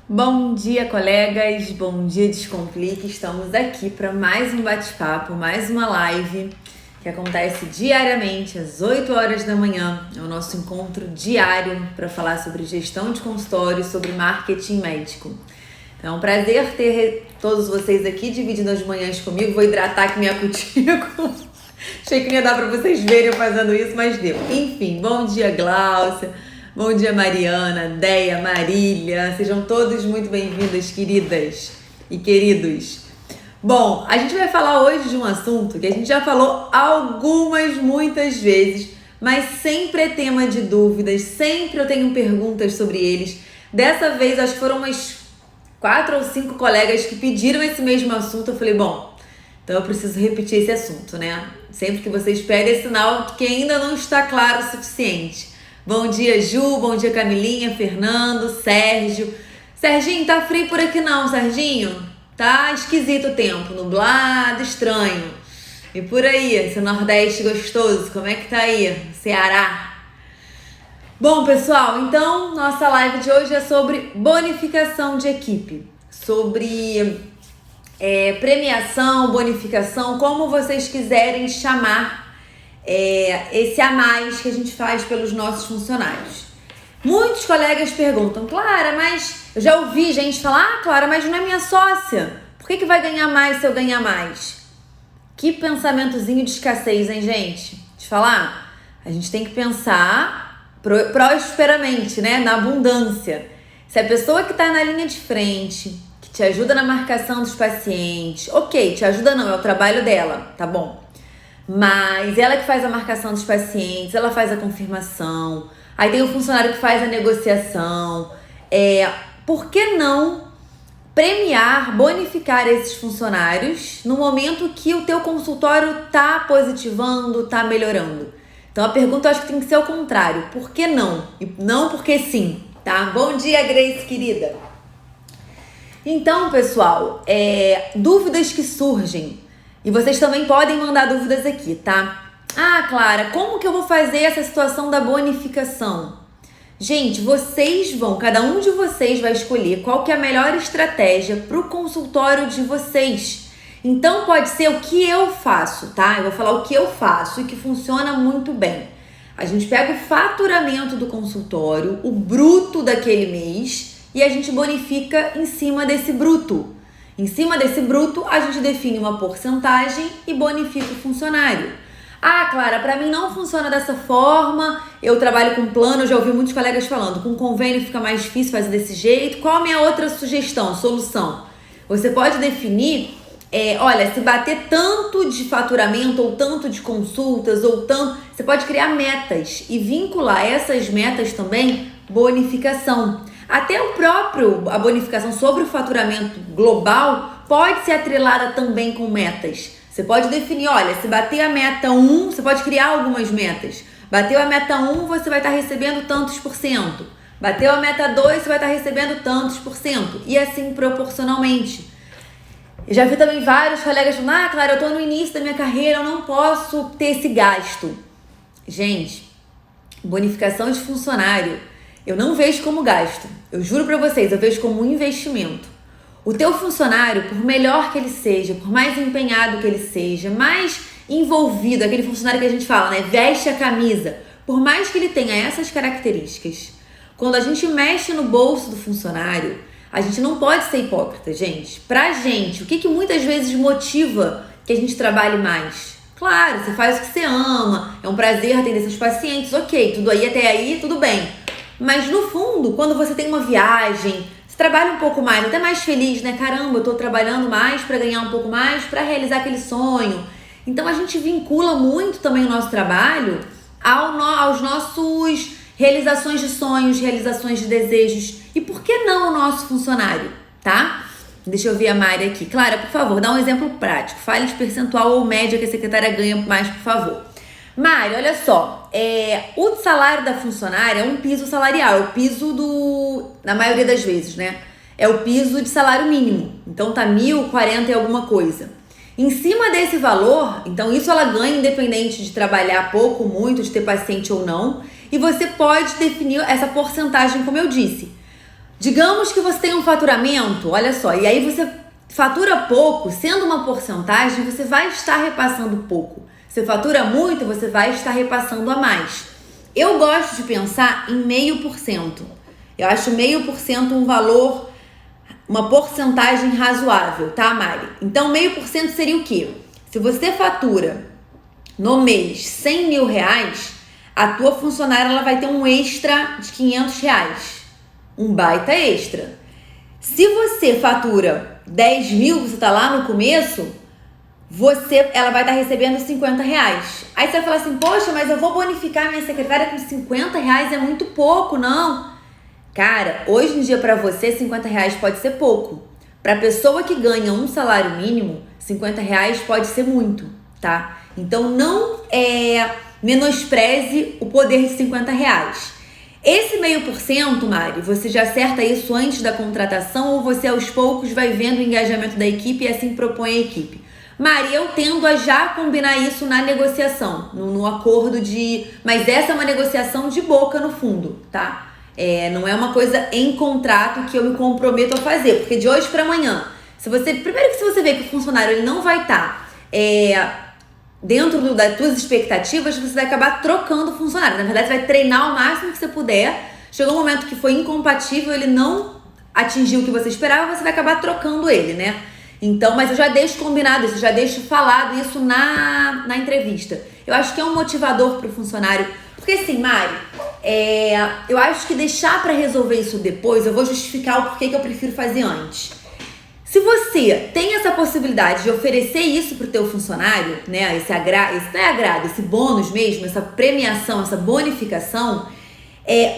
Bom dia, colegas! Bom dia, Descomplique! Estamos aqui para mais um bate-papo, mais uma live que acontece diariamente às 8 horas da manhã. É o nosso encontro diário para falar sobre gestão de consultório, sobre marketing médico. Então, é um prazer ter todos vocês aqui dividindo as manhãs comigo. Vou hidratar aqui minha cutícula. Achei que não ia dar para vocês verem eu fazendo isso, mas deu. Enfim, bom dia, Gláucia. Bom dia, Mariana, Deia, Marília. Sejam todos muito bem-vindas, queridas e queridos. Bom, a gente vai falar hoje de um assunto que a gente já falou muitas vezes, mas sempre é tema de dúvidas, sempre eu tenho perguntas sobre eles. Dessa vez, acho que foram umas 4 ou 5 colegas que pediram esse mesmo assunto. Eu falei, bom, então eu preciso repetir esse assunto, né? Sempre que vocês pedem, é sinal de que ainda não está claro o suficiente. Bom dia, Ju. Bom dia, Camilinha, Fernando, Sérgio. Serginho, tá frio por aqui não, Serginho? Tá esquisito o tempo, nublado, estranho. E por aí, esse Nordeste gostoso, como é que tá aí? Ceará. Bom, pessoal, então nossa live de hoje é sobre bonificação de equipe. Sobre premiação, bonificação, como vocês quiserem chamar esse a mais que a gente faz pelos nossos funcionários. Muitos colegas perguntam, Clara, mas eu já ouvi gente falar, Clara, mas não é minha sócia, por que vai ganhar mais se eu ganhar mais? Que pensamentozinho de escassez, hein, gente? Te falar, a gente tem que pensar prosperamente, né, na abundância. Se a pessoa que está na linha de frente, que te ajuda na marcação dos pacientes, ok, te ajuda não, é o trabalho dela, tá bom? Mas ela que faz a marcação dos pacientes, ela faz a confirmação, aí tem o funcionário que faz a negociação. Por que não premiar, bonificar esses funcionários no momento que o teu consultório tá positivando, tá melhorando? Então a pergunta eu acho que tem que ser o contrário, por que não? E não porque sim, tá? Bom dia, Grace, querida! Então, pessoal, dúvidas que surgem. E vocês também podem mandar dúvidas aqui, tá? Ah, Clara, como que eu vou fazer essa situação da bonificação? Gente, cada um de vocês vai escolher qual que é a melhor estratégia para o consultório de vocês. Então, pode ser o que eu faço, tá? Eu vou falar o que eu faço e que funciona muito bem. A gente pega o faturamento do consultório, o bruto daquele mês, e a gente bonifica em cima desse bruto. Em cima desse bruto, a gente define uma porcentagem e bonifica o funcionário. Ah, Clara, para mim não funciona dessa forma, eu trabalho com plano, eu já ouvi muitos colegas falando, com convênio fica mais difícil fazer desse jeito. Qual a minha outra solução? Você pode definir, olha, se bater tanto de faturamento, ou tanto de consultas, você pode criar metas e vincular essas metas também bonificação. Até a bonificação sobre o faturamento global pode ser atrelada também com metas. Você pode definir, olha, se bater a meta 1, você pode criar algumas metas. Bateu a meta 1, você vai estar recebendo tantos por cento. Bateu a meta 2, você vai estar recebendo tantos por cento. E assim proporcionalmente. Eu já vi também vários colegas falando, Clara, eu estou no início da minha carreira, eu não posso ter esse gasto. Gente, bonificação de funcionário, eu não vejo como gasto. Eu juro pra vocês, eu vejo como um investimento. O teu funcionário, por melhor que ele seja, por mais empenhado que ele seja, mais envolvido, aquele funcionário que a gente fala, né? Veste a camisa. Por mais que ele tenha essas características, quando a gente mexe no bolso do funcionário, a gente não pode ser hipócrita, gente. Pra gente, o que muitas vezes motiva que a gente trabalhe mais? Claro, você faz o que você ama, é um prazer atender seus pacientes, ok, tudo aí, até aí, tudo bem. Mas no fundo, quando você tem uma viagem, você trabalha um pouco mais, até mais feliz, né? Caramba, eu tô trabalhando mais para ganhar um pouco mais, para realizar aquele sonho. Então a gente vincula muito também o nosso trabalho aos nossos realizações de sonhos, realizações de desejos. E por que não o nosso funcionário, tá? Deixa eu ver a Mari aqui. Clara, por favor, dá um exemplo prático. Fale de percentual ou média que a secretária ganha mais, por favor. Mari, olha só, o salário da funcionária é um piso salarial, é o piso na maioria das vezes, né? É o piso de salário mínimo, então tá 1.040 e alguma coisa. Em cima desse valor, então isso ela ganha independente de trabalhar pouco, muito, de ter paciente ou não, e você pode definir essa porcentagem, como eu disse. Digamos que você tem um faturamento, olha só, e aí você fatura pouco, sendo uma porcentagem, você vai estar repassando pouco. Você fatura muito, você vai estar repassando a mais. Eu gosto de pensar em 0,5%. Eu acho 0,5% um valor, uma porcentagem razoável, tá, Mari? Então, 0,5% seria o quê? Se você fatura no mês R$100.000, a tua funcionária ela vai ter um extra de R$500. Um baita extra. Se você fatura 10 mil, você tá lá no começo, ela vai estar recebendo R$50. Aí você vai falar assim, poxa, mas eu vou bonificar minha secretária com R$50, é muito pouco, não. Cara, hoje em dia para você, R$50 pode ser pouco. Pra pessoa que ganha um salário mínimo, R$50 pode ser muito, tá? Então não menospreze o poder de R$50. Esse 0,5%, Mari, você já acerta isso antes da contratação ou você aos poucos vai vendo o engajamento da equipe e assim propõe a equipe? Mari, eu tendo a já combinar isso na negociação, no acordo de... Mas essa é uma negociação de boca no fundo, tá? Não é uma coisa em contrato que eu me comprometo a fazer, porque de hoje para amanhã, primeiro que se você vê que o funcionário ele não vai estar dentro das tuas expectativas, você vai acabar trocando o funcionário. Na verdade, você vai treinar o máximo que você puder. Chegou um momento que foi incompatível, ele não atingiu o que você esperava, você vai acabar trocando ele, né? Então, mas eu já deixo combinado isso, já deixo falado isso na entrevista. Eu acho que é um motivador para o funcionário. Porque assim, Mari, eu acho que deixar para resolver isso depois, eu vou justificar o porquê que eu prefiro fazer antes. Se você tem essa possibilidade de oferecer isso para o teu funcionário, né, esse bônus mesmo, essa premiação, essa bonificação,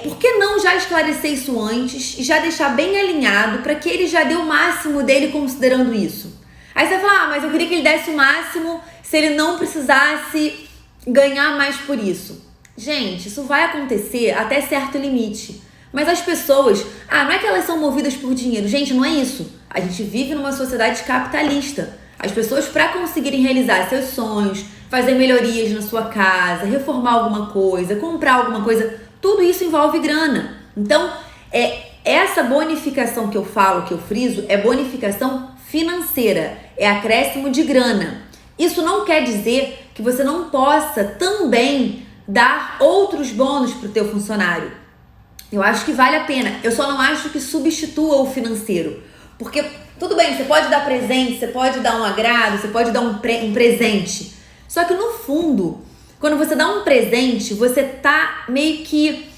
por que não já esclarecer isso antes e já deixar bem alinhado para que ele já dê o máximo dele considerando isso? Aí você vai falar, mas eu queria que ele desse o máximo se ele não precisasse ganhar mais por isso. Gente, isso vai acontecer até certo limite. Mas as pessoas, não é que elas são movidas por dinheiro. Gente, não é isso. A gente vive numa sociedade capitalista. As pessoas, para conseguirem realizar seus sonhos, fazer melhorias na sua casa, reformar alguma coisa, comprar alguma coisa, tudo isso envolve grana. Então, essa bonificação que eu falo, que eu friso, é bonificação financeira, é acréscimo de grana. Isso não quer dizer que você não possa também dar outros bônus para o teu funcionário. Eu acho que vale a pena. Eu só não acho que substitua o financeiro. Porque, tudo bem, você pode dar presente, você pode dar um agrado, você pode dar um presente. Só que, no fundo, quando você dá um presente, você tá meio que...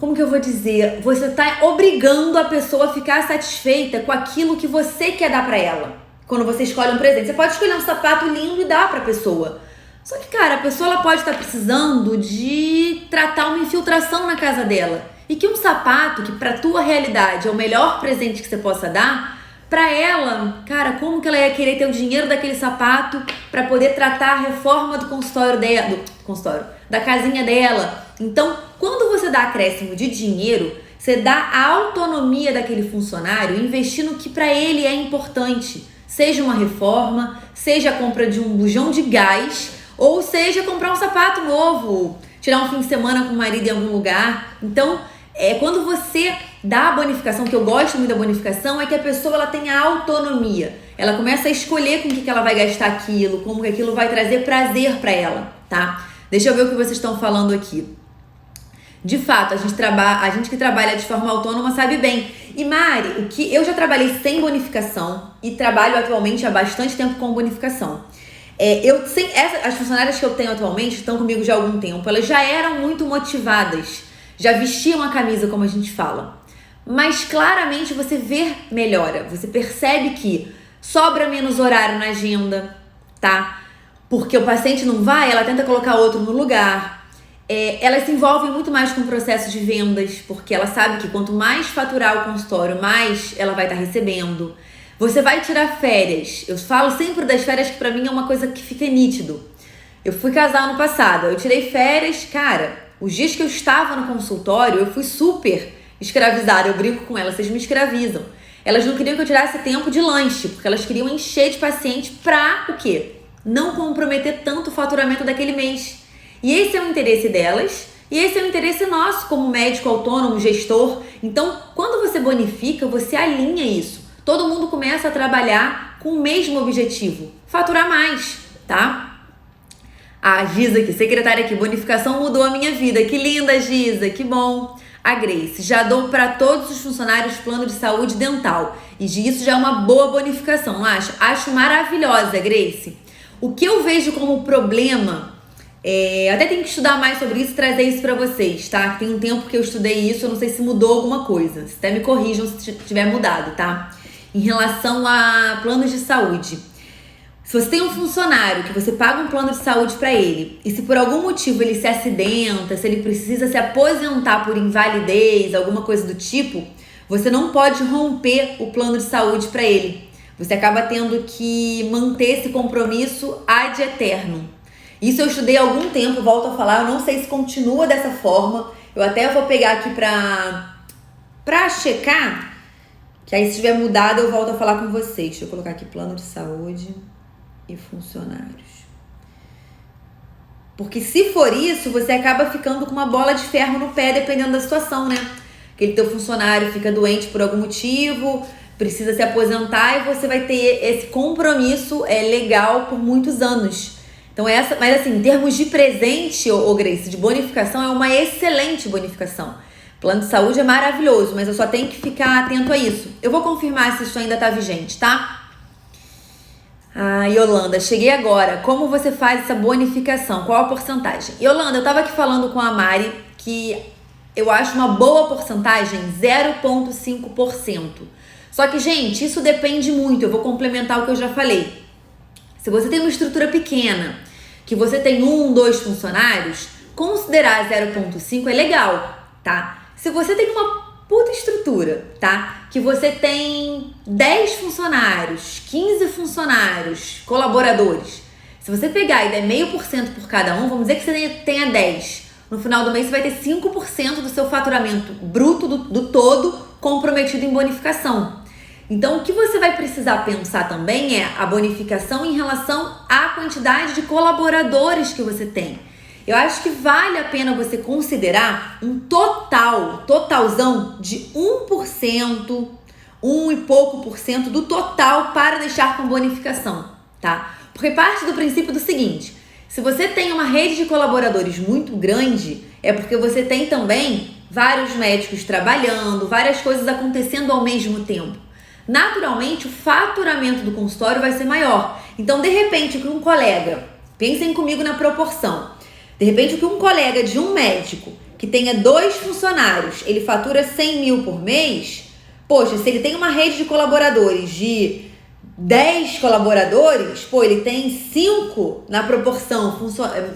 Como que eu vou dizer? Você tá obrigando a pessoa a ficar satisfeita com aquilo que você quer dar pra ela. Quando você escolhe um presente. Você pode escolher um sapato lindo e dar pra pessoa. Só que, cara, a pessoa ela pode estar precisando de tratar uma infiltração na casa dela. E que um sapato, que pra tua realidade é o melhor presente que você possa dar, pra ela, cara, como que ela ia querer ter o dinheiro daquele sapato pra poder tratar a reforma do consultório dela, da casinha dela? Então, quando você dá acréscimo de dinheiro, você dá a autonomia daquele funcionário investir no que pra ele é importante. Seja uma reforma, seja a compra de um bujão de gás, ou seja comprar um sapato novo, tirar um fim de semana com o marido em algum lugar. Então, quando você dá a bonificação, que eu gosto muito da bonificação, é que a pessoa ela tem a autonomia. Ela começa a escolher com o que ela vai gastar aquilo, como que aquilo vai trazer prazer para ela, tá? Deixa eu ver o que vocês estão falando aqui. De fato, a gente que trabalha de forma autônoma sabe bem. E Mari, eu já trabalhei sem bonificação e trabalho atualmente há bastante tempo com bonificação. As funcionárias que eu tenho atualmente estão comigo já há algum tempo, elas já eram muito motivadas, já vestiam a camisa, como a gente fala. Mas claramente você vê melhora, você percebe que sobra menos horário na agenda, tá? Porque o paciente não vai, ela tenta colocar outro no lugar. Elas se envolvem muito mais com o processo de vendas, porque ela sabe que quanto mais faturar o consultório, mais ela vai estar recebendo. Você vai tirar férias. Eu falo sempre das férias, que pra mim é uma coisa que fica nítido. Eu fui casar ano passado, eu tirei férias, cara, os dias que eu estava no consultório, eu fui super escravizada. Eu brinco com elas, vocês me escravizam. Elas não queriam que eu tirasse tempo de lanche, porque elas queriam encher de paciente pra o quê? Não comprometer tanto o faturamento daquele mês. E esse é o interesse delas, E esse é o interesse nosso como médico autônomo, gestor. Então, quando você bonifica, você alinha isso. Todo mundo começa a trabalhar com o mesmo objetivo, faturar mais, tá? A Giza aqui, secretária aqui, bonificação mudou a minha vida. Que linda, Giza, que bom. A Grace, já dou para todos os funcionários plano de saúde dental. E isso já é uma boa bonificação, não acha? Acho maravilhosa, Grace. O que eu vejo como problema, até tenho que estudar mais sobre isso e trazer isso para vocês, tá? Tem um tempo que eu estudei isso, eu não sei se mudou alguma coisa. Até me corrijam se tiver mudado, tá? Em relação a planos de saúde. Se você tem um funcionário que você paga um plano de saúde para ele e se por algum motivo ele se acidenta, se ele precisa se aposentar por invalidez, alguma coisa do tipo, você não pode romper o plano de saúde para ele. Você acaba tendo que manter esse compromisso ad eternum. Isso eu estudei há algum tempo, volto a falar, eu não sei se continua dessa forma. Eu até vou pegar aqui pra checar, que aí se tiver mudado eu volto a falar com vocês. Deixa eu colocar aqui plano de saúde e funcionários. Porque se for isso, você acaba ficando com uma bola de ferro no pé, dependendo da situação, né? Aquele teu funcionário fica doente por algum motivo, precisa se aposentar e você vai ter esse compromisso legal por muitos anos. Então mas assim, em termos de presente, Grace, de bonificação, é uma excelente bonificação. Plano de saúde é maravilhoso, mas eu só tenho que ficar atento a isso. Eu vou confirmar se isso ainda tá vigente, tá? Yolanda, cheguei agora. Como você faz essa bonificação? Qual a porcentagem? Yolanda, eu tava aqui falando com a Mari que eu acho uma boa porcentagem 0,5%. Só que, gente, isso depende muito. Eu vou complementar o que eu já falei. Se você tem uma estrutura pequena, que você tem 1, 2 funcionários, considerar 0,5 é legal, tá? Se você tem uma puta estrutura, tá? Que você tem 10 funcionários, 15 funcionários, colaboradores. Se você pegar e der 0,5% por cada um, vamos dizer que você tenha 10. No final do mês você vai ter 5% do seu faturamento bruto do todo comprometido em bonificação. Então, o que você vai precisar pensar também é a bonificação em relação à quantidade de colaboradores que você tem. Eu acho que vale a pena você considerar um totalzão de 1%, 1 e pouco por cento do total para deixar com bonificação, tá? Porque parte do princípio do seguinte, se você tem uma rede de colaboradores muito grande, é porque você tem também vários médicos trabalhando, várias coisas acontecendo ao mesmo tempo. Naturalmente, o faturamento do consultório vai ser maior. Então, de repente, o que um colega, pensem comigo na proporção, de repente, o que um colega de um médico que tenha 2 funcionários, ele fatura 100 mil por mês, poxa, se ele tem uma rede de colaboradores de 10 colaboradores, ele tem 5 na proporção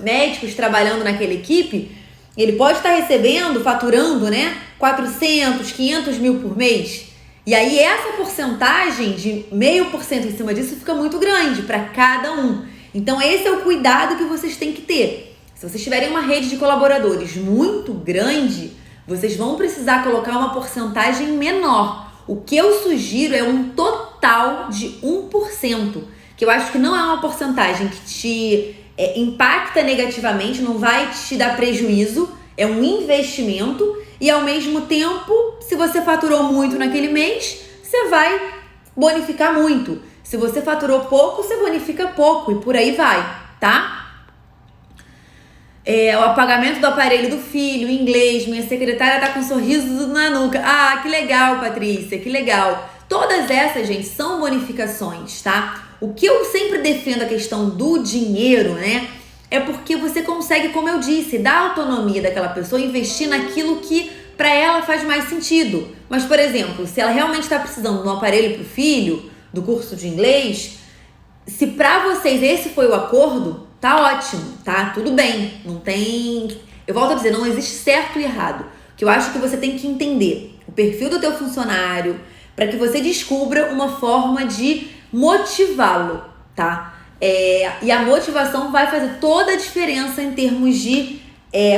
médicos trabalhando naquela equipe, ele pode estar recebendo, faturando, né, 400, 500 mil por mês. E aí essa porcentagem de 0,5% em cima disso fica muito grande para cada um. Então esse é o cuidado que vocês têm que ter. Se vocês tiverem uma rede de colaboradores muito grande, vocês vão precisar colocar uma porcentagem menor. O que eu sugiro é um total de 1%, que eu acho que não é uma porcentagem que te impacta negativamente, não vai te dar prejuízo, é um investimento e ao mesmo tempo, se você faturou muito naquele mês, você vai bonificar muito. Se você faturou pouco, você bonifica pouco e por aí vai, tá? O apagamento do aparelho do filho, inglês, minha secretária tá com um sorriso na nuca. Ah, que legal, Patrícia, que legal. Todas essas, gente, são bonificações, tá? O que eu sempre defendo a questão do dinheiro, né? É porque você consegue, como eu disse, dar autonomia daquela pessoa, investir naquilo que para ela faz mais sentido. Mas, por exemplo, se ela realmente está precisando de um aparelho pro filho, do curso de inglês, se para vocês esse foi o acordo, tá ótimo, tá? Tudo bem, não tem... Eu volto a dizer, não existe certo e errado. O que eu acho que você tem que entender o perfil do teu funcionário para que você descubra uma forma de motivá-lo, tá? E a motivação vai fazer toda a diferença em termos de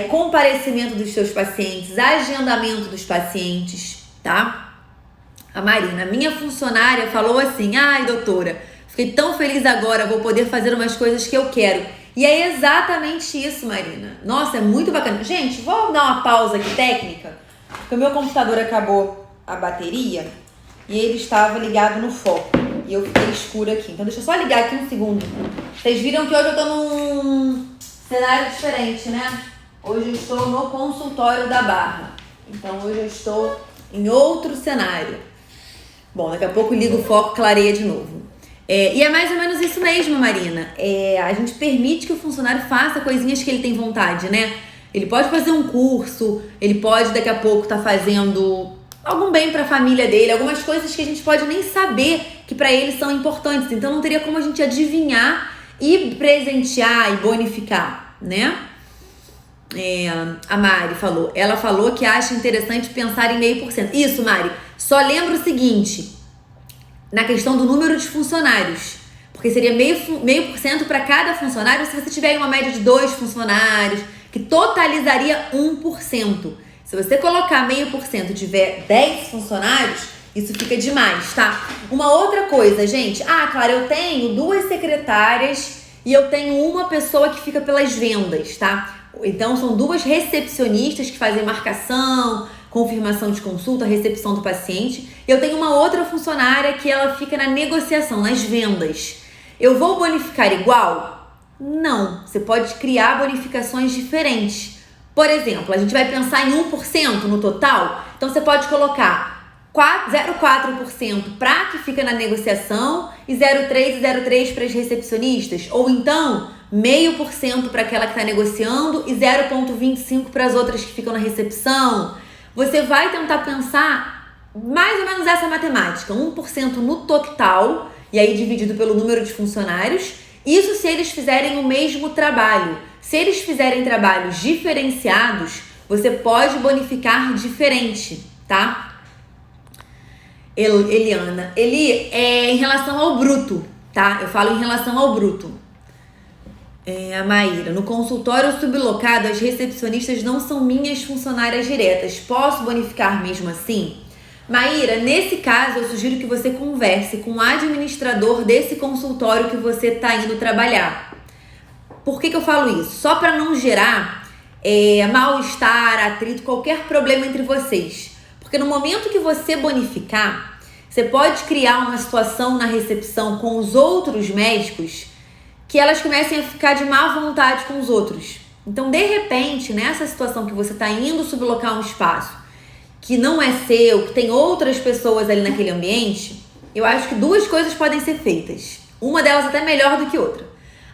comparecimento dos seus pacientes, agendamento dos pacientes, tá? A Marina, minha funcionária, falou assim: ai, doutora, fiquei tão feliz agora, vou poder fazer umas coisas que eu quero. E é exatamente isso, Marina. Nossa, é muito bacana. Gente, vou dar uma pausa aqui técnica, porque o meu computador acabou a bateria e ele estava ligado no foco. E eu fiquei escura aqui. Então deixa eu só ligar aqui um segundo. Vocês viram que hoje eu tô num cenário diferente, né? Hoje eu estou no consultório da Barra. Então hoje eu estou em outro cenário. Bom, daqui a pouco ligo o foco, clareia de novo. E é mais ou menos isso mesmo, Marina. A gente permite que o funcionário faça coisinhas que ele tem vontade, né? Ele pode fazer um curso, ele pode daqui a pouco estar fazendo algum bem para a família dele, algumas coisas que a gente pode nem saber que para ele são importantes. Então não teria como a gente adivinhar e presentear e bonificar, né? A Mari falou, ela falou que acha interessante pensar em 0,5%. Isso, Mari, só lembra o seguinte, na questão do número de funcionários, porque seria 0,5% para cada funcionário se você tiver uma média de 2 funcionários, que totalizaria 1%. Se você colocar 0,5% e tiver 10 funcionários, isso fica demais, tá? Uma outra coisa, gente, claro, eu tenho 2 secretárias e eu tenho uma pessoa que fica pelas vendas, tá? Então, são 2 recepcionistas que fazem marcação, confirmação de consulta, recepção do paciente. Eu tenho uma outra funcionária que ela fica na negociação, nas vendas. Eu vou bonificar igual? Não. Você pode criar bonificações diferentes. Por exemplo, a gente vai pensar em 1% no total. Então, você pode colocar 0,4% para que fica na negociação e 0,3% para as recepcionistas. Ou então, 0,5% para aquela que está negociando e 0,25% para as outras que ficam na recepção. Você vai tentar pensar mais ou menos essa matemática, 1% no total, e aí dividido pelo número de funcionários. Isso se eles fizerem o mesmo trabalho. Se eles fizerem trabalhos diferenciados, você pode bonificar diferente, tá? Eliana, em relação ao bruto, tá? Eu falo em relação ao bruto. A Maíra, no consultório sublocado, as recepcionistas não são minhas funcionárias diretas. Posso bonificar mesmo assim? Maíra, nesse caso, eu sugiro que você converse com o administrador desse consultório que você está indo trabalhar. Por que eu falo isso? Só para não gerar mal-estar, atrito, qualquer problema entre vocês. Porque no momento que você bonificar, você pode criar uma situação na recepção com os outros médicos que elas comecem a ficar de má vontade com os outros. Então, de repente, nessa situação que você está indo sublocar um espaço que não é seu, que tem outras pessoas ali naquele ambiente, eu acho que 2 coisas podem ser feitas. Uma delas até melhor do que outra.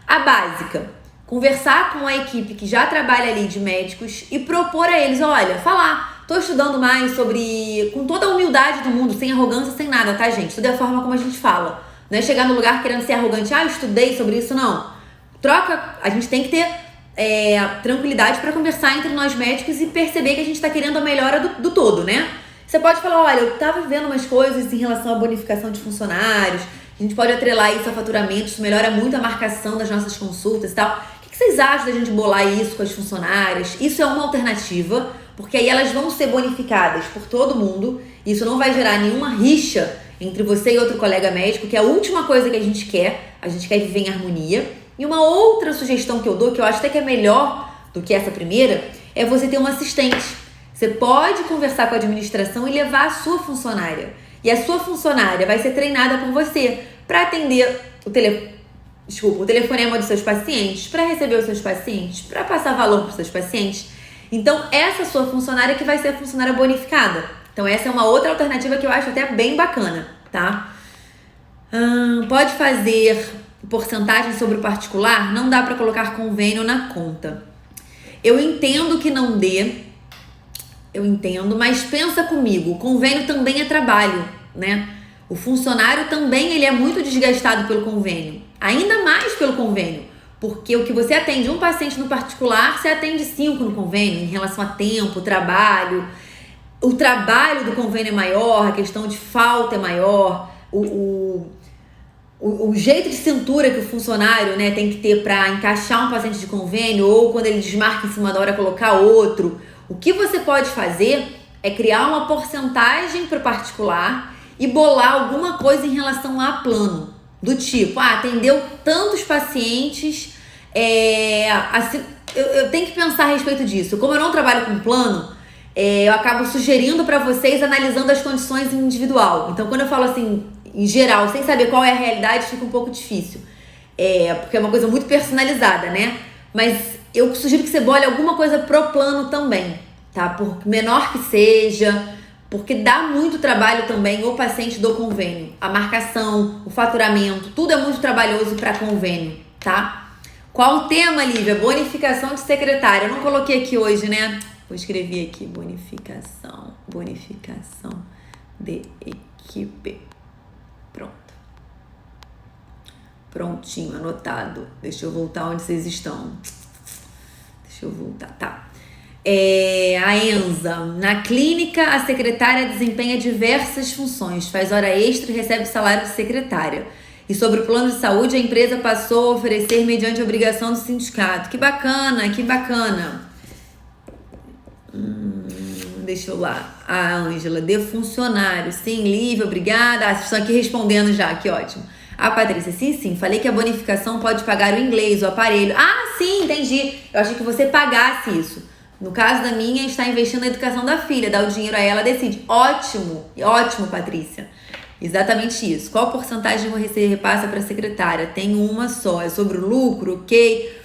A básica, conversar com a equipe que já trabalha ali de médicos e propor a eles, olha, falar, tô estudando mais sobre, com toda a humildade do mundo, sem arrogância, sem nada, tá, gente? Tudo é a forma como a gente fala. Não é chegar no lugar querendo ser arrogante, eu estudei sobre isso, não. A gente tem que ter tranquilidade para conversar entre nós médicos e perceber que a gente está querendo a melhora do todo, né? Você pode falar, olha, eu estava vendo umas coisas em relação à bonificação de funcionários, a gente pode atrelar isso a faturamento, isso melhora muito a marcação das nossas consultas e tal. O que vocês acham da gente bolar isso com as funcionárias? Isso é uma alternativa, porque aí elas vão ser bonificadas por todo mundo, e isso não vai gerar nenhuma rixa entre você e outro colega médico, que é a última coisa que a gente quer viver em harmonia. E uma outra sugestão que eu dou, que eu acho até que é melhor do que essa primeira, é você ter um assistente. Você pode conversar com a administração e levar a sua funcionária. E a sua funcionária vai ser treinada por você para atender o telefonema dos seus pacientes, para receber os seus pacientes, para passar valor para os seus pacientes. Então, essa sua funcionária que vai ser a funcionária bonificada. Então, essa é uma outra alternativa que eu acho até bem bacana, tá? Pode fazer porcentagem sobre o particular? Não dá para colocar convênio na conta. Eu entendo que não dê, mas pensa comigo, o convênio também é trabalho, né? O funcionário também ele é muito desgastado pelo convênio, ainda mais pelo convênio, porque o que você atende um paciente no particular, você atende 5 no convênio, em relação a tempo, trabalho. O trabalho do convênio é maior, a questão de falta é maior, o jeito de cintura que o funcionário, né, tem que ter para encaixar um paciente de convênio ou quando ele desmarca em cima da hora colocar outro. O que você pode fazer é criar uma porcentagem para o particular e bolar alguma coisa em relação a plano. Do tipo, atendeu tantos pacientes Assim, eu tenho que pensar a respeito disso. Como eu não trabalho com plano, eu acabo sugerindo para vocês analisando as condições individual. Então, quando eu falo assim, em geral, sem saber qual é a realidade, fica um pouco difícil. Porque é uma coisa muito personalizada, né? Mas eu sugiro que você bole alguma coisa pro plano também, tá? Por menor que seja, porque dá muito trabalho também o paciente do convênio. A marcação, o faturamento, tudo é muito trabalhoso para convênio, tá? Qual o tema, Lívia? Bonificação de secretária. Eu não coloquei aqui hoje, né? Vou escrever aqui, bonificação de equipe. Pronto. Prontinho, anotado. Deixa eu voltar onde vocês estão. Deixa eu voltar, tá. A Enza. Na clínica, a secretária desempenha diversas funções, faz hora extra e recebe salário de secretária. E sobre o plano de saúde, a empresa passou a oferecer mediante obrigação do sindicato. Que bacana, que bacana. Deixa eu lá. A Ângela, de funcionário. Sim, Lívia, obrigada. Vocês estão aqui respondendo já, que ótimo. A Patrícia, sim, falei que a bonificação pode pagar o inglês, o aparelho. Ah, sim, entendi. Eu achei que você pagasse isso. No caso da minha, está investindo na educação da filha, dá o dinheiro a ela, decide. Ótimo, ótimo, Patrícia. Exatamente isso. Qual porcentagem você repassa para a secretária? Tem uma só, é sobre o lucro, ok?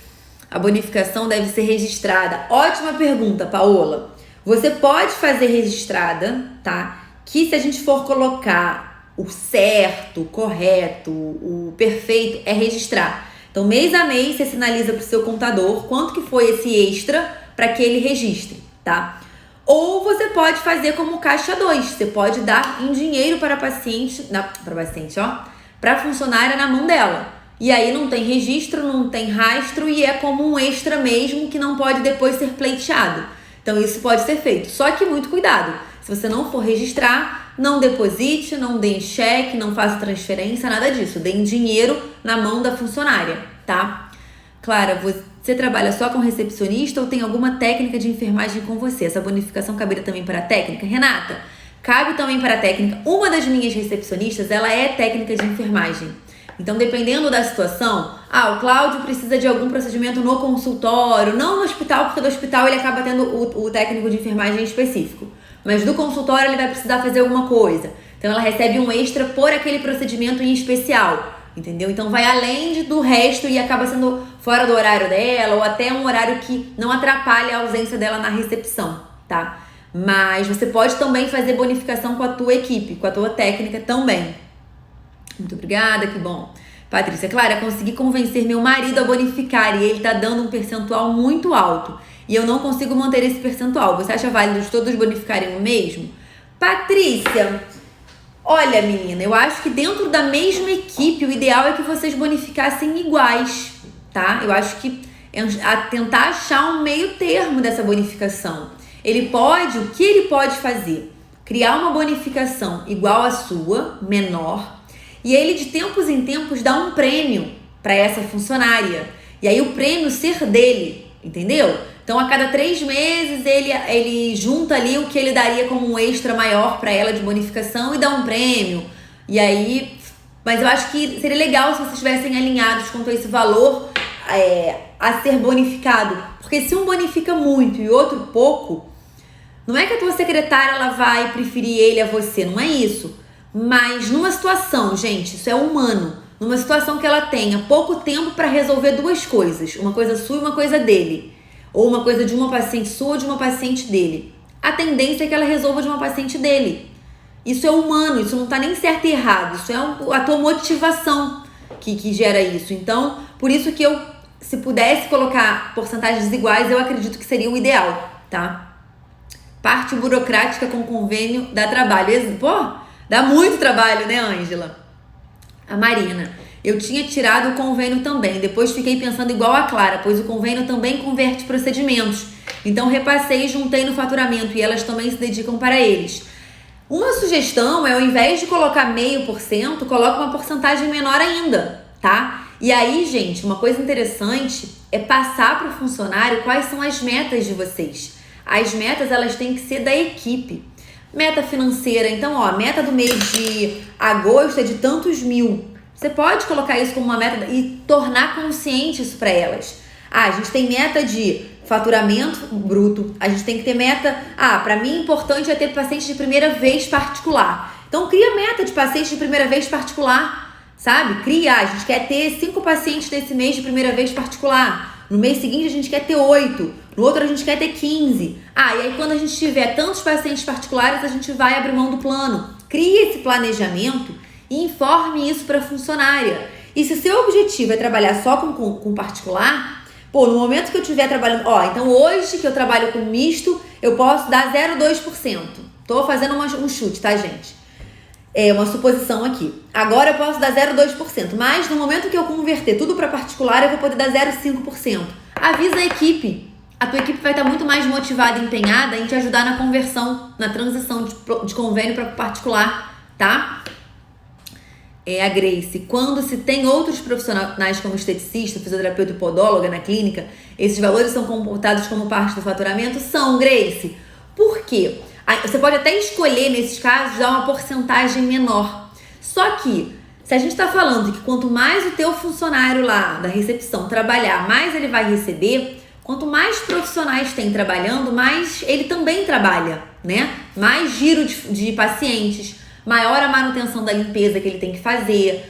A bonificação deve ser registrada. Ótima pergunta, Paola. Você pode fazer registrada, tá? Que se a gente for colocar o certo, o correto, o perfeito, é registrar. Então, mês a mês, você sinaliza para o seu contador quanto que foi esse extra para que ele registre, tá? Ou você pode fazer como caixa 2. Você pode dar em dinheiro para a paciente, para a funcionária na mão dela. E aí não tem registro, não tem rastro e é como um extra mesmo que não pode depois ser pleiteado. Então isso pode ser feito. Só que muito cuidado. Se você não for registrar, não deposite, não dê em cheque, não faça transferência, nada disso. Dê em dinheiro na mão da funcionária, tá? Clara, você trabalha só com recepcionista ou tem alguma técnica de enfermagem com você? Essa bonificação caberia também para a técnica? Renata, cabe também para a técnica. Uma das minhas recepcionistas, ela é técnica de enfermagem. Então, dependendo da situação, o Cláudio precisa de algum procedimento no consultório, não no hospital, porque do hospital ele acaba tendo o técnico de enfermagem específico. Mas do consultório ele vai precisar fazer alguma coisa. Então, ela recebe um extra por aquele procedimento em especial. Entendeu? Então vai além do resto e acaba sendo fora do horário dela ou até um horário que não atrapalha a ausência dela na recepção, tá? Mas você pode também fazer bonificação com a tua equipe, com a tua técnica também. Muito obrigada, que bom. Patrícia, Clara, consegui convencer meu marido a bonificar e ele tá dando um percentual muito alto e eu não consigo manter esse percentual. Você acha válido de todos bonificarem o mesmo? Patrícia, olha, menina, eu acho que dentro da mesma equipe, o ideal é que vocês bonificassem iguais, tá? Eu acho que tentar achar um meio termo dessa bonificação. O que ele pode fazer? Criar uma bonificação igual à sua, menor, e ele de tempos em tempos dá um prêmio para essa funcionária. E aí o prêmio ser dele, entendeu? Então, a cada 3 meses, ele junta ali o que ele daria como um extra maior para ela de bonificação e dá um prêmio. E aí, mas eu acho que seria legal se vocês estivessem alinhados quanto a esse valor a ser bonificado. Porque se um bonifica muito e outro pouco, não é que a tua secretária ela vai preferir ele a você, não é isso. Mas numa situação, gente, isso é humano. Numa situação que ela tenha pouco tempo para resolver 2 coisas. Uma coisa sua e uma coisa dele. Ou uma coisa de uma paciente sua ou de uma paciente dele. A tendência é que ela resolva de uma paciente dele. Isso é humano, isso não tá nem certo e errado. Isso é a tua motivação que gera isso. Então, por isso que eu, se pudesse colocar porcentagens iguais, eu acredito que seria o ideal, tá? Parte burocrática com convênio dá trabalho. Pô, dá muito trabalho, né, Ângela? A Marina. Eu tinha tirado o convênio também, depois fiquei pensando igual a Clara, pois o convênio também converte procedimentos. Então repassei e juntei no faturamento e elas também se dedicam para eles. Uma sugestão é, ao invés de colocar 0,5%, coloca uma porcentagem menor ainda, tá? E aí, gente, uma coisa interessante é passar para o funcionário quais são as metas de vocês. As metas, elas têm que ser da equipe. Meta financeira, então, a meta do mês de agosto é de tantos mil. Você pode colocar isso como uma meta e tornar consciente isso para elas. A gente tem meta de faturamento bruto, a gente tem que ter meta, para mim importante é ter paciente de primeira vez particular. Então cria meta de paciente de primeira vez particular, sabe? A gente quer ter 5 pacientes nesse mês de primeira vez particular. No mês seguinte a gente quer ter 8, no outro a gente quer ter 15. E aí quando a gente tiver tantos pacientes particulares, a gente vai abrir mão do plano. Crie esse planejamento e informe isso para a funcionária. E se seu objetivo é trabalhar só com particular, no momento que eu estiver trabalhando, então hoje que eu trabalho com misto, eu posso dar 0,2%. Tô fazendo um chute, tá, gente? É uma suposição aqui. Agora eu posso dar 0,2%, mas no momento que eu converter tudo para particular, eu vou poder dar 0,5%. Avisa a equipe. A tua equipe vai estar muito mais motivada e empenhada em te ajudar na conversão, na transição de convênio para particular, tá? A Grace, quando se tem outros profissionais como esteticista, fisioterapeuta e podóloga na clínica, esses valores são computados como parte do faturamento? São, Grace. Por quê? Você pode até escolher, nesses casos, dar uma porcentagem menor. Só que, se a gente está falando que quanto mais o teu funcionário lá da recepção trabalhar, mais ele vai receber, quanto mais profissionais tem trabalhando, mais ele também trabalha, né? Mais giro de pacientes, maior a manutenção da limpeza que ele tem que fazer,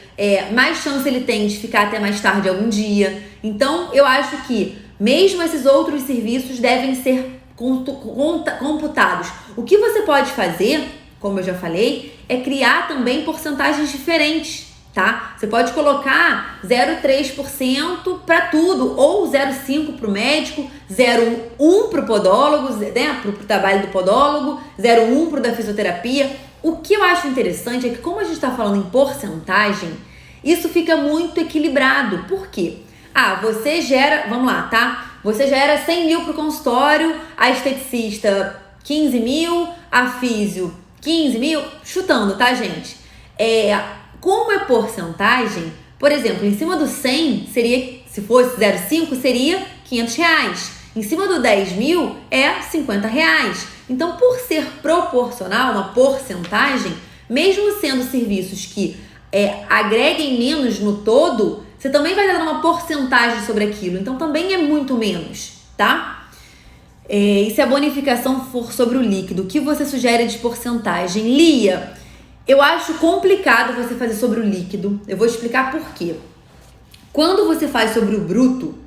mais chance ele tem de ficar até mais tarde algum dia. Então, eu acho que mesmo esses outros serviços devem ser computados. O que você pode fazer, como eu já falei, é criar também porcentagens diferentes, tá? Você pode colocar 0,3% para tudo, ou 0,5% para o médico, 0,1% para o podólogo, né? Para o trabalho do podólogo, 0,1% para o da fisioterapia. O que eu acho interessante é que, como a gente está falando em porcentagem, isso fica muito equilibrado. Por quê? Você gera, vamos lá, tá? Você gera 100 mil para o consultório, a esteticista 15 mil, a físio 15 mil, chutando, tá, gente? Como é porcentagem, por exemplo, em cima do 100, seria, se fosse 0,5, seria R$500. Em cima do 10 mil, é R$50. Então, por ser proporcional, uma porcentagem, mesmo sendo serviços que agreguem menos no todo, você também vai dar uma porcentagem sobre aquilo. Então, também é muito menos, tá? E se a bonificação for sobre o líquido, o que você sugere de porcentagem? Lia, eu acho complicado você fazer sobre o líquido. Eu vou explicar por quê. Quando você faz sobre o bruto,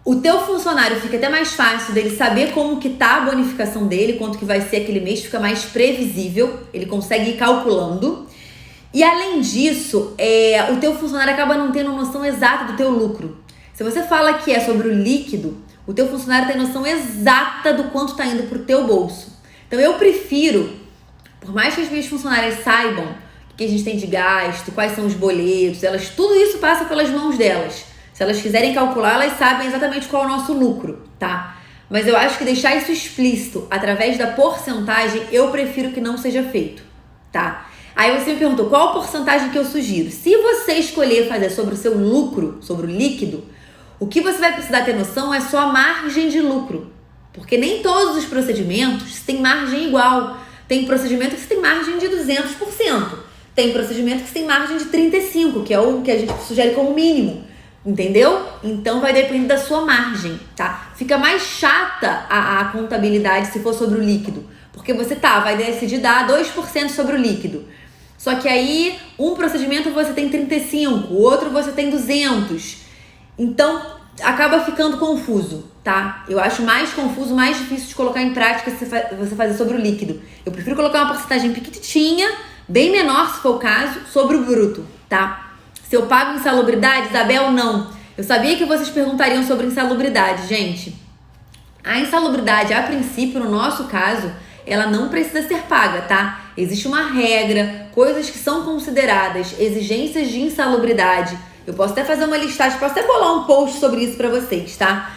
o teu funcionário fica até mais fácil dele saber como que tá a bonificação dele, quanto que vai ser aquele mês, fica mais previsível, ele consegue ir calculando. E além disso, o teu funcionário acaba não tendo noção exata do teu lucro. Se você fala que é sobre o líquido, o teu funcionário tem noção exata do quanto tá indo pro teu bolso. Então eu prefiro, por mais que as minhas funcionárias saibam o que a gente tem de gasto, quais são os boletos, tudo isso passa pelas mãos delas. Se elas quiserem calcular, elas sabem exatamente qual é o nosso lucro, tá? Mas eu acho que deixar isso explícito através da porcentagem, eu prefiro que não seja feito, tá? Aí você me perguntou, qual a porcentagem que eu sugiro? Se você escolher fazer sobre o seu lucro, sobre o líquido, o que você vai precisar ter noção é só a margem de lucro. Porque nem todos os procedimentos têm margem igual. Tem procedimento que você tem margem de 200%. Tem procedimento que você tem margem de 35%, que é o que a gente sugere como mínimo. Entendeu? Então vai depender da sua margem, tá? Fica mais chata a contabilidade se for sobre o líquido. Porque você vai decidir dar 2% sobre o líquido. Só que aí, um procedimento você tem 35%, o outro você tem 200%. Então, acaba ficando confuso, tá? Eu acho mais confuso, mais difícil de colocar em prática se você fazer sobre o líquido. Eu prefiro colocar uma porcentagem pequitinha, bem menor se for o caso, sobre o bruto, tá? Se eu pago insalubridade, Isabel, não. Eu sabia que vocês perguntariam sobre insalubridade, gente. A insalubridade, a princípio, no nosso caso, ela não precisa ser paga, tá? Existe uma regra, coisas que são consideradas exigências de insalubridade. Eu posso até fazer uma listagem, posso até bolar um post sobre isso pra vocês, tá?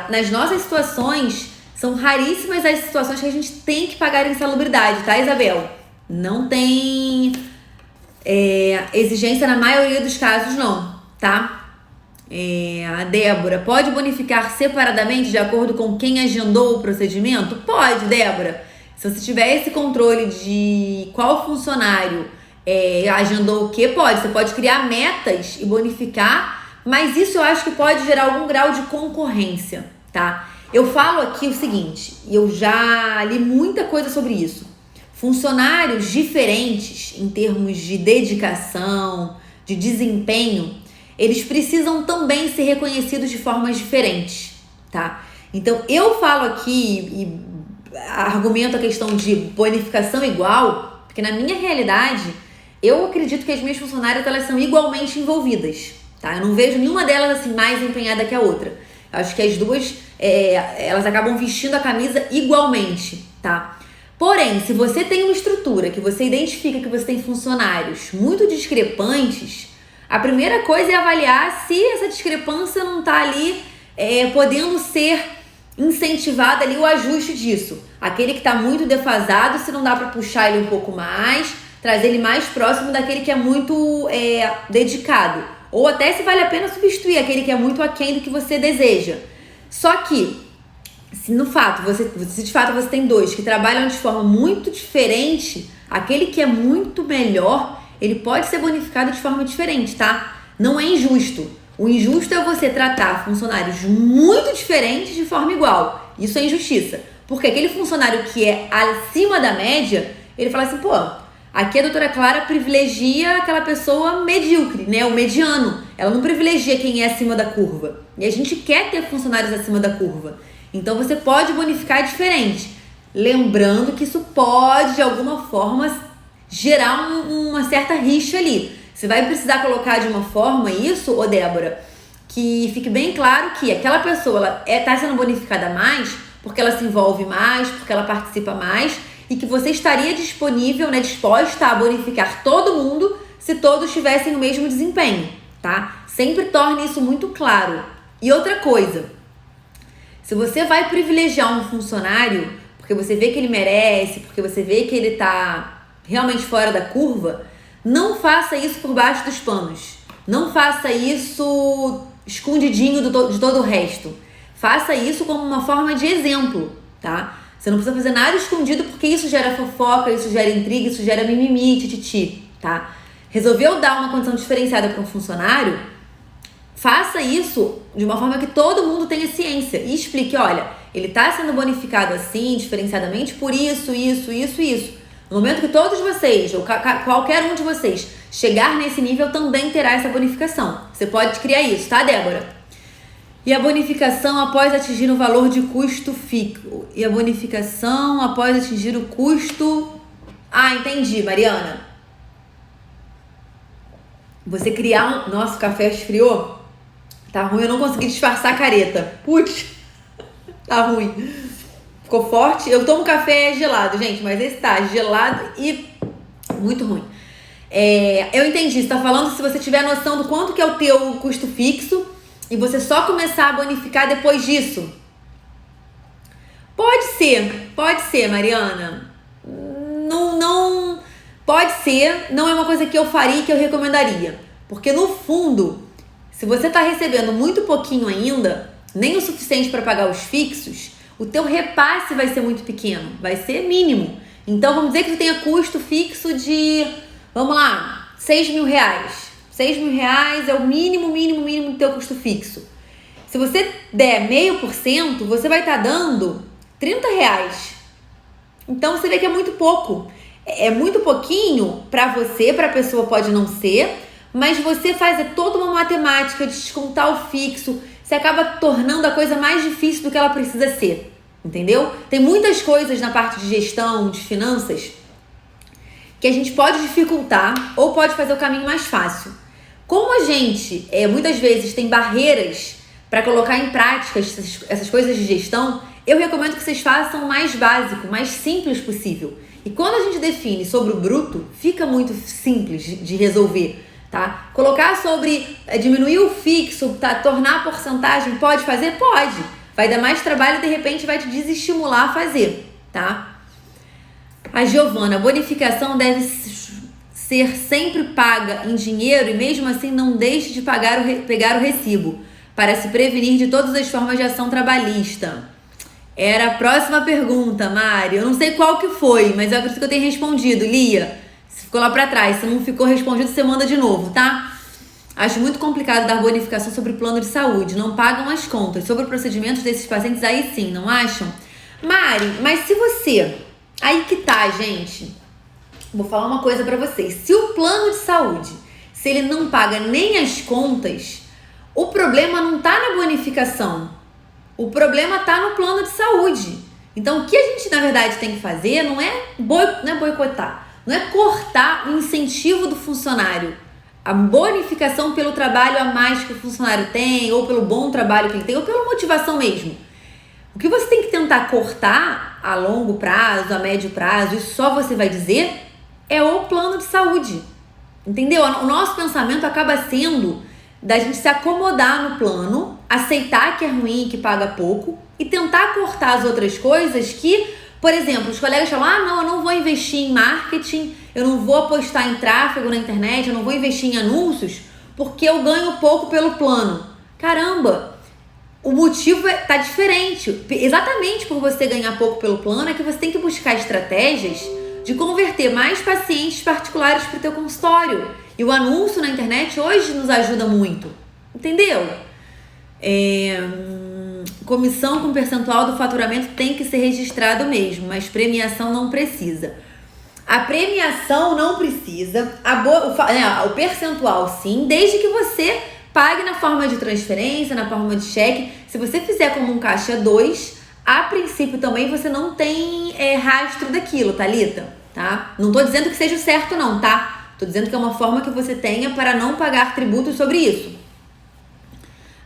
Nas nossas situações, são raríssimas as situações que a gente tem que pagar insalubridade, tá, Isabel? Não tem exigência na maioria dos casos, não, tá? A Débora, pode bonificar separadamente de acordo com quem agendou o procedimento? Pode, Débora. Se você tiver esse controle de qual funcionário Agendou o quê? Pode. Você pode criar metas e bonificar, mas isso eu acho que pode gerar algum grau de concorrência, tá? Eu falo aqui o seguinte, eu já li muita coisa sobre isso. Funcionários diferentes em termos de dedicação, de desempenho, eles precisam também ser reconhecidos de formas diferentes, tá? Então, eu falo aqui e argumento a questão de bonificação igual, porque na minha realidade, eu acredito que as minhas funcionárias, elas são igualmente envolvidas, tá? Eu não vejo nenhuma delas assim mais empenhada que a outra. Eu acho que as duas, elas acabam vestindo a camisa igualmente, tá? Porém, se você tem uma estrutura que você identifica que você tem funcionários muito discrepantes, a primeira coisa é avaliar se essa discrepância não está ali podendo ser incentivada ali o ajuste disso. Aquele que está muito defasado, se não dá para puxar ele um pouco mais, trazer ele mais próximo daquele que é muito dedicado. Ou até se vale a pena substituir aquele que é muito aquém do que você deseja. Só que, se de fato você tem dois que trabalham de forma muito diferente, aquele que é muito melhor, ele pode ser bonificado de forma diferente, tá? Não é injusto. O injusto é você tratar funcionários muito diferentes de forma igual. Isso é injustiça. Porque aquele funcionário que é acima da média, ele fala assim, pô, aqui a doutora Clara privilegia aquela pessoa medíocre, né? O mediano. Ela não privilegia quem é acima da curva. E a gente quer ter funcionários acima da curva. Então você pode bonificar diferente. Lembrando que isso pode, de alguma forma, gerar uma certa rixa ali. Você vai precisar colocar de uma forma isso, ô Débora, que fique bem claro que aquela pessoa está sendo bonificada mais porque ela se envolve mais, porque ela participa mais e que você estaria disponível, né, disposta a bonificar todo mundo se todos tivessem o mesmo desempenho, tá? Sempre torne isso muito claro. E outra coisa, se você vai privilegiar um funcionário porque você vê que ele merece, porque você vê que ele tá realmente fora da curva, não faça isso por baixo dos panos. Não faça isso escondidinho de todo o resto. Faça isso como uma forma de exemplo, tá? Você não precisa fazer nada escondido porque isso gera fofoca, isso gera intriga, isso gera mimimi, tititi, tá? Resolveu dar uma condição diferenciada para um funcionário? Faça isso de uma forma que todo mundo tenha ciência e explique, olha, ele está sendo bonificado assim, diferenciadamente por isso. No momento que todos vocês, ou qualquer um de vocês, chegar nesse nível, também terá essa bonificação. Você pode criar isso, tá, Débora? E a bonificação após atingir o valor de custo fixo. E a bonificação após atingir o custo... Ah, entendi, Mariana. Você criar um... Nossa, o café esfriou. Tá ruim, eu não consegui disfarçar a careta. Putz, tá ruim. Ficou forte. Eu tomo café gelado, gente, mas esse tá gelado e muito ruim. Eu entendi, você tá falando se você tiver noção do quanto que é o teu custo fixo e você só começar a bonificar depois disso. Pode ser, Mariana. Não, pode ser, não é uma coisa que eu faria e que eu recomendaria. Porque no fundo, se você tá recebendo muito pouquinho ainda, nem o suficiente para pagar os fixos, o teu repasse vai ser muito pequeno, vai ser mínimo. Então, vamos dizer que tu tenha custo fixo de, vamos lá, 6 mil reais. 6 mil reais é o mínimo do teu custo fixo. Se você der 0,5%, você vai estar dando 30 reais. Então, você vê que é muito pouco. É muito pouquinho para você, para a pessoa pode não ser, mas você faz toda uma matemática de descontar o fixo, você acaba tornando a coisa mais difícil do que ela precisa ser. Entendeu? Tem muitas coisas na parte de gestão, de finanças, que a gente pode dificultar ou pode fazer o caminho mais fácil. Como a gente, muitas vezes, tem barreiras para colocar em prática essas coisas de gestão, eu recomendo que vocês façam o mais básico, mais simples possível. E quando a gente define sobre o bruto, fica muito simples de resolver, tá? Colocar sobre diminuir o fixo, tá? Tornar a porcentagem, pode fazer? Pode. Vai dar mais trabalho e de repente vai te desestimular a fazer, tá? A Giovana, a bonificação deve ser sempre paga em dinheiro e mesmo assim não deixe de pegar o recibo para se prevenir de todas as formas de ação trabalhista. Era a próxima pergunta, Mari. Eu não sei qual que foi, mas eu acredito que eu tenha respondido. Lia, ficou lá pra trás. Se não ficou respondido, você manda de novo, tá? Acho muito complicado dar bonificação sobre plano de saúde. Não pagam as contas. Sobre procedimentos desses pacientes, aí sim, não acham? Mari, mas se você... Aí que tá, gente. Vou falar uma coisa pra vocês. Se o plano de saúde, se ele não paga nem as contas, o problema não tá na bonificação. O problema tá no plano de saúde. Então, o que a gente, na verdade, tem que fazer não é boicotar. Não é cortar o incentivo do funcionário. A bonificação pelo trabalho a mais que o funcionário tem, ou pelo bom trabalho que ele tem, ou pela motivação mesmo. O que você tem que tentar cortar a longo prazo, a médio prazo, isso só você vai dizer, é o plano de saúde. Entendeu? O nosso pensamento acaba sendo da gente se acomodar no plano, aceitar que é ruim, que paga pouco, e tentar cortar as outras coisas que, por exemplo, os colegas falam, não, eu não vou investir em marketing, eu não vou apostar em tráfego na internet, eu não vou investir em anúncios, porque eu ganho pouco pelo plano. Caramba, o motivo tá diferente. Exatamente por você ganhar pouco pelo plano é que você tem que buscar estratégias de converter mais pacientes particulares para o teu consultório. E o anúncio na internet hoje nos ajuda muito. Entendeu? Comissão com percentual do faturamento tem que ser registrado mesmo, mas premiação não precisa. A premiação não precisa, o percentual sim, desde que você pague na forma de transferência, na forma de cheque. Se você fizer como um caixa 2, a princípio também você não tem rastro daquilo, Thalita, tá? Não tô dizendo que seja o certo não, tá? Tô dizendo que é uma forma que você tenha para não pagar tributos sobre isso.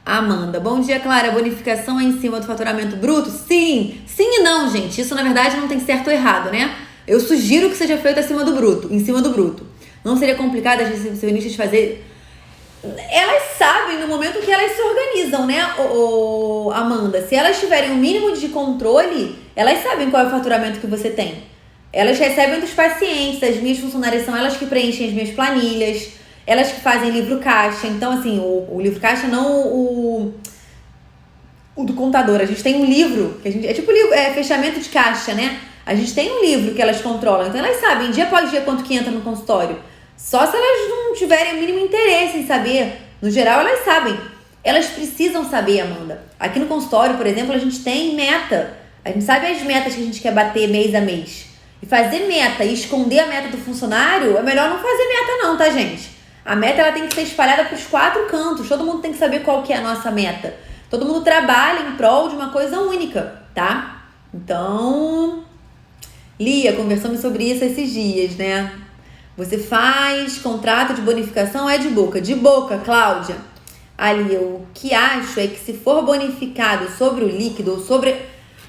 Amanda, bom dia, Clara. A bonificação é em cima do faturamento bruto? Sim. Sim e não, gente. Isso, na verdade, não tem certo ou errado, né? Eu sugiro que seja feito acima do bruto, em cima do bruto. Não seria complicado as recepcionistas fazer... Elas sabem no momento que elas se organizam, né, Amanda? Se elas tiverem um mínimo de controle, elas sabem qual é o faturamento que você tem. Elas recebem dos pacientes, as minhas funcionárias são elas que preenchem as minhas planilhas, elas que fazem livro caixa. Então, assim, o livro caixa não o do contador. A gente tem um livro, que a gente, é tipo fechamento de caixa, né? A gente tem um livro que elas controlam. Então, elas sabem, dia após dia, quanto que entra no consultório. Só se elas não tiverem o mínimo interesse em saber. No geral, elas sabem. Elas precisam saber, Amanda. Aqui no consultório, por exemplo, a gente tem meta. A gente sabe as metas que a gente quer bater mês a mês. E fazer meta e esconder a meta do funcionário, é melhor não fazer meta não, tá, gente? A meta ela tem que ser espalhada para os 4 cantos. Todo mundo tem que saber qual que é a nossa meta. Todo mundo trabalha em prol de uma coisa única, tá? Então, Lia, conversamos sobre isso esses dias, né? Você faz contrato de bonificação é de boca? De boca, Cláudia. Ali, o que acho é que se for bonificado sobre o líquido ou sobre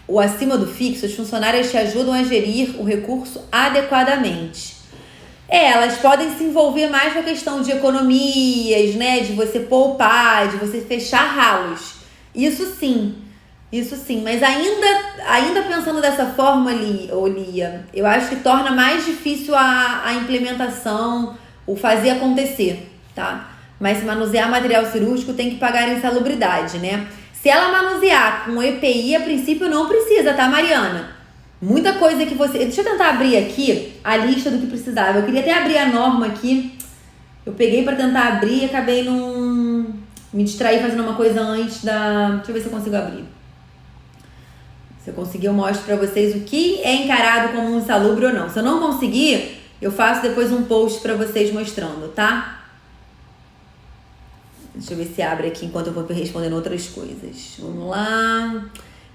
o acima do fixo, os funcionários te ajudam a gerir o recurso adequadamente. Elas podem se envolver mais com a questão de economias, né? De você poupar, de você fechar ralos. Isso sim, mas ainda pensando dessa forma, Lia, eu acho que torna mais difícil a implementação, o fazer acontecer, tá? Mas se manusear material cirúrgico tem que pagar insalubridade, né? Se ela manusear com EPI, a princípio não precisa, tá, Mariana? Muita coisa que você... Deixa eu tentar abrir aqui a lista do que precisava. Eu queria até abrir a norma aqui. Eu peguei pra tentar abrir e acabei me distrair fazendo uma coisa antes da... Deixa eu ver se eu consigo abrir. Se eu conseguir, eu mostro pra vocês o que é encarado como um insalubre ou não. Se eu não conseguir, eu faço depois um post pra vocês mostrando, tá? Deixa eu ver se abre aqui enquanto eu vou respondendo outras coisas. Vamos lá.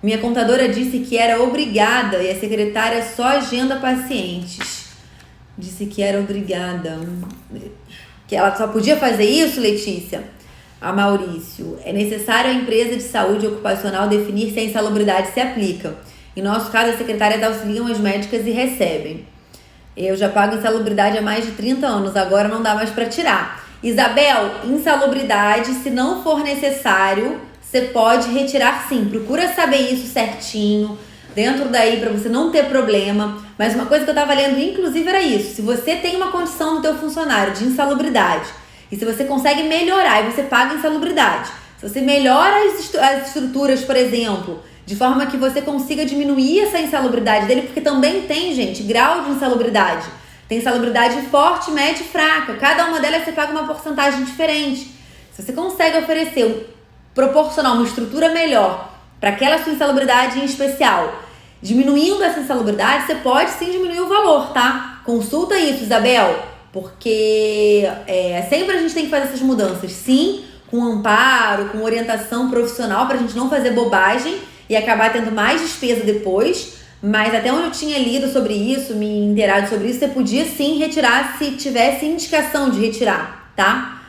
Minha contadora disse que era obrigada e a secretária só agenda pacientes. Disse que era obrigada. Que ela só podia fazer isso, Letícia? A Maurício. É necessário a empresa de saúde ocupacional definir se a insalubridade se aplica. Em nosso caso, as secretárias auxiliam as médicas e recebem. Eu já pago insalubridade há mais de 30 anos, agora não dá mais para tirar. Isabel, insalubridade, se não for necessário, você pode retirar sim. Procura saber isso certinho, dentro daí, para você não ter problema. Mas uma coisa que eu tava lendo, inclusive, era isso. Se você tem uma condição no teu funcionário de insalubridade, e se você consegue melhorar e você paga insalubridade, se você melhora as estruturas, por exemplo, de forma que você consiga diminuir essa insalubridade dele, porque também tem, gente, grau de insalubridade. Tem insalubridade forte, média e fraca. Cada uma delas você paga uma porcentagem diferente. Se você consegue oferecer, proporcionar uma estrutura melhor para aquela sua insalubridade em especial, diminuindo essa insalubridade, você pode sim diminuir o valor, tá? Consulta isso, Isabel, porque sempre a gente tem que fazer essas mudanças, sim, com amparo, com orientação profissional, pra gente não fazer bobagem e acabar tendo mais despesa depois. Mas até onde eu tinha lido sobre isso, me inteirado sobre isso, você podia sim retirar se tivesse indicação de retirar, tá?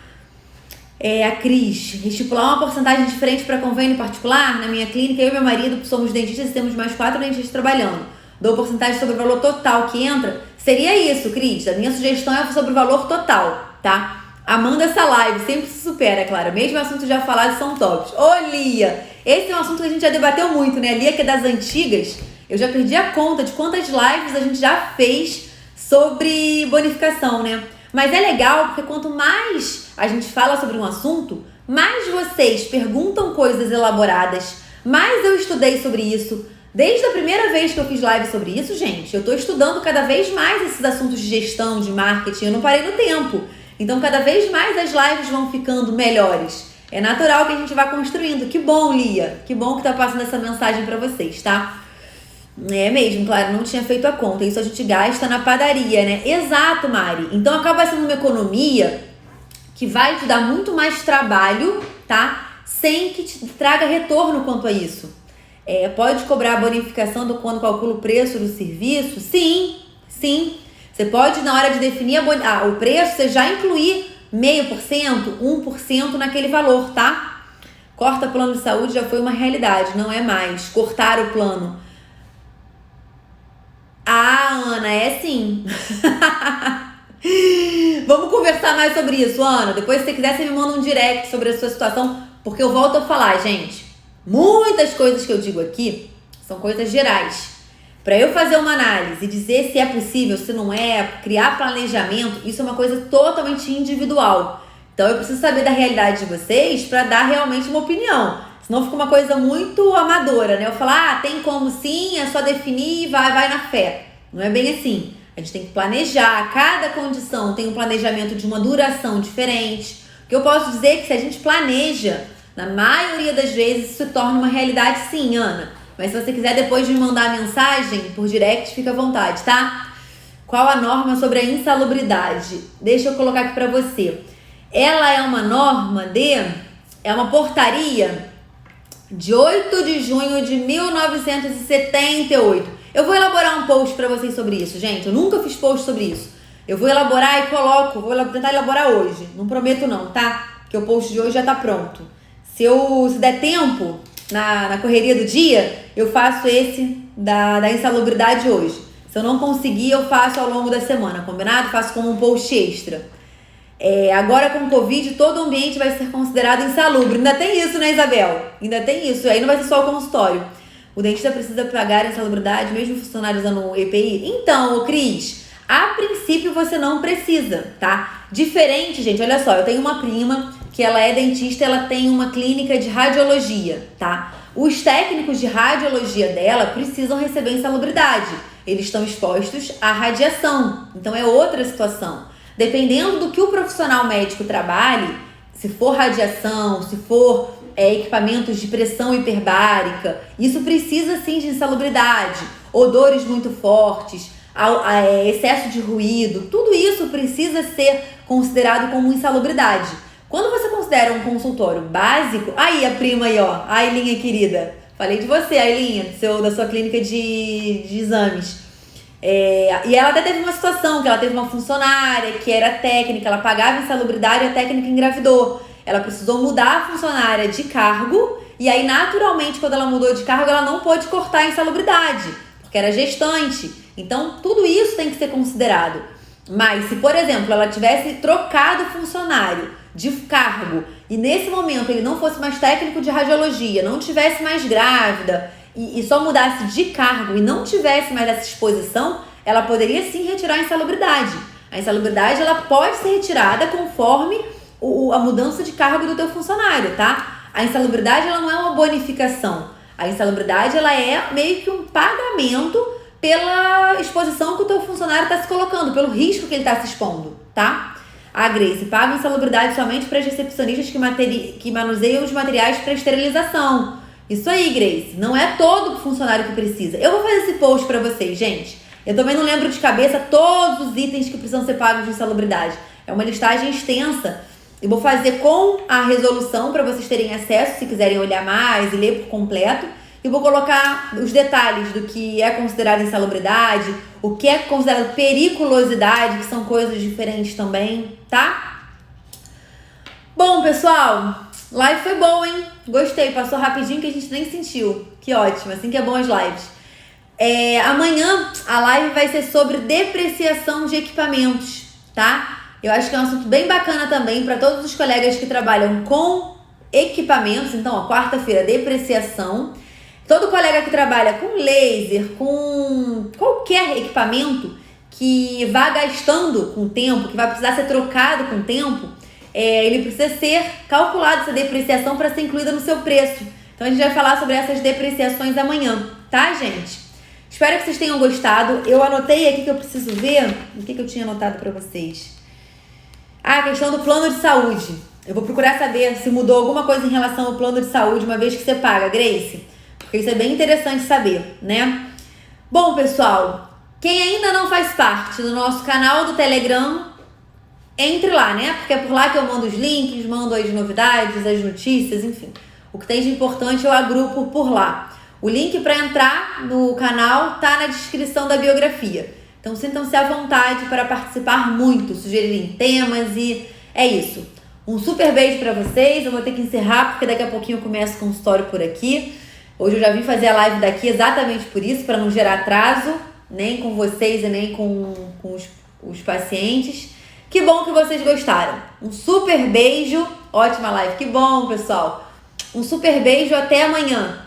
A Cris, estipular uma porcentagem diferente para convênio particular. Na minha clínica, eu e meu marido somos dentistas e temos mais 4 dentistas trabalhando. Dou porcentagem sobre o valor total que entra. Seria isso, Cris. A minha sugestão é sobre o valor total, tá? Amanda essa live, sempre se supera, claro. Mesmo assunto já falado são tops. Ô, Lia, esse é um assunto que a gente já debateu muito, né? Lia, que é das antigas, eu já perdi a conta de quantas lives a gente já fez sobre bonificação, né? Mas é legal porque quanto mais a gente fala sobre um assunto, mais vocês perguntam coisas elaboradas, mais eu estudei sobre isso. Desde a primeira vez que eu fiz live sobre isso, gente, eu tô estudando cada vez mais esses assuntos de gestão, de marketing, eu não parei no tempo. Então, cada vez mais as lives vão ficando melhores. É natural que a gente vá construindo. Que bom, Lia. Que bom que tá passando essa mensagem pra vocês, tá? É mesmo, claro, não tinha feito a conta. Isso a gente gasta na padaria, né? Exato, Mari. Então, acaba sendo uma economia que vai te dar muito mais trabalho, tá? Sem que te traga retorno quanto a isso. Pode cobrar a bonificação quando calcula o preço do serviço? Sim, sim. Você pode, na hora de definir o preço, você já incluir 0,5%, 1% naquele valor, tá? Corta plano de saúde já foi uma realidade, não é mais. Cortar o plano. Ana, é sim. Vamos conversar mais sobre isso, Ana. Depois, se você quiser, você me manda um direct sobre a sua situação, porque eu volto a falar, gente. Muitas coisas que eu digo aqui são coisas gerais. Para eu fazer uma análise e dizer se é possível, se não é, criar planejamento, isso é uma coisa totalmente individual. Então eu preciso saber da realidade de vocês para dar realmente uma opinião. Senão fica uma coisa muito amadora, né? Eu falar, tem como sim, é só definir e vai na fé. Não é bem assim. A gente tem que planejar, cada condição tem um planejamento de uma duração diferente. O que eu posso dizer é que se a gente planeja, na maioria das vezes isso se torna uma realidade sim, Ana. Mas se você quiser depois me mandar a mensagem por direct, fica à vontade, tá? Qual a norma sobre a insalubridade? Deixa eu colocar aqui pra você. Ela é uma norma é uma portaria de 8 de junho de 1978. Eu vou elaborar um post pra vocês sobre isso, gente. Eu nunca fiz post sobre isso. Eu vou elaborar e vou tentar elaborar hoje. Não prometo não, tá? Porque o post de hoje já tá pronto. Se der tempo, na correria do dia, eu faço esse da insalubridade hoje. Se eu não conseguir, eu faço ao longo da semana, combinado? Faço como um post extra. Agora com o Covid, todo o ambiente vai ser considerado insalubre. Ainda tem isso, né, Isabel? Ainda tem isso. Aí não vai ser só o consultório. O dentista precisa pagar a insalubridade, mesmo funcionário usando o EPI? Então, Cris, a princípio você não precisa, tá? Diferente, gente, olha só, eu tenho uma prima que ela é dentista, ela tem uma clínica de radiologia, tá? Os técnicos de radiologia dela precisam receber insalubridade. Eles estão expostos à radiação, então é outra situação. Dependendo do que o profissional médico trabalhe, se for radiação, se for equipamentos de pressão hiperbárica, isso precisa sim de insalubridade. Odores muito fortes, excesso de ruído, tudo isso precisa ser considerado como insalubridade. Quando você considera um consultório básico, aí a prima aí, ó, a Ailinha querida, falei de você, Ailinha, da sua clínica de exames. E ela até teve uma situação que ela teve uma funcionária que era técnica, ela pagava insalubridade e a técnica engravidou. Ela precisou mudar a funcionária de cargo e aí naturalmente quando ela mudou de cargo ela não pôde cortar a insalubridade, porque era gestante. Então tudo isso tem que ser considerado. Mas se, por exemplo, ela tivesse trocado o funcionário de cargo e nesse momento ele não fosse mais técnico de radiologia, não tivesse mais grávida e só mudasse de cargo e não tivesse mais essa exposição, ela poderia sim retirar a insalubridade. A insalubridade ela pode ser retirada conforme a mudança de cargo do teu funcionário, tá? A insalubridade ela não é uma bonificação. A insalubridade ela é meio que um pagamento pela exposição que o teu funcionário está se colocando, pelo risco que ele está se expondo, tá? A Grace, paga insalubridade somente para as recepcionistas que manuseiam os materiais para esterilização. Isso aí, Grace. Não é todo funcionário que precisa. Eu vou fazer esse post para vocês, gente. Eu também não lembro de cabeça todos os itens que precisam ser pagos de insalubridade. É uma listagem extensa. Eu vou fazer com a resolução para vocês terem acesso, se quiserem olhar mais e ler por completo. E vou colocar os detalhes do que é considerado insalubridade, o que é considerado periculosidade, que são coisas diferentes também, tá? Bom, pessoal, live foi boa, hein? Gostei, passou rapidinho que a gente nem sentiu. Que ótimo, assim que é bom as lives. Amanhã a live vai ser sobre depreciação de equipamentos, tá? Eu acho que é um assunto bem bacana também para todos os colegas que trabalham com equipamentos. Então, ó, quarta-feira, depreciação. Todo colega que trabalha com laser, com qualquer equipamento que vá gastando com o tempo, que vai precisar ser trocado com o tempo, ele precisa ser calculado essa depreciação para ser incluída no seu preço. Então a gente vai falar sobre essas depreciações amanhã, tá, gente? Espero que vocês tenham gostado. Eu anotei aqui que eu preciso ver o que eu tinha anotado para vocês. A questão do plano de saúde. Eu vou procurar saber se mudou alguma coisa em relação ao plano de saúde uma vez que você paga, Grace. Porque isso é bem interessante saber, né? Bom, pessoal, quem ainda não faz parte do nosso canal do Telegram, entre lá, né? Porque é por lá que eu mando os links, mando as novidades, as notícias, enfim. O que tem de importante eu agrupo por lá. O link para entrar no canal tá na descrição da biografia. Então sintam-se à vontade para participar muito, sugerirem temas e é isso. Um super beijo para vocês. Eu vou ter que encerrar porque daqui a pouquinho eu começo o consultório por aqui. Hoje eu já vim fazer a live daqui exatamente por isso, para não gerar atraso, nem com vocês e nem com os pacientes. Que bom que vocês gostaram. Um super beijo. Ótima live. Que bom, pessoal. Um super beijo. Até amanhã.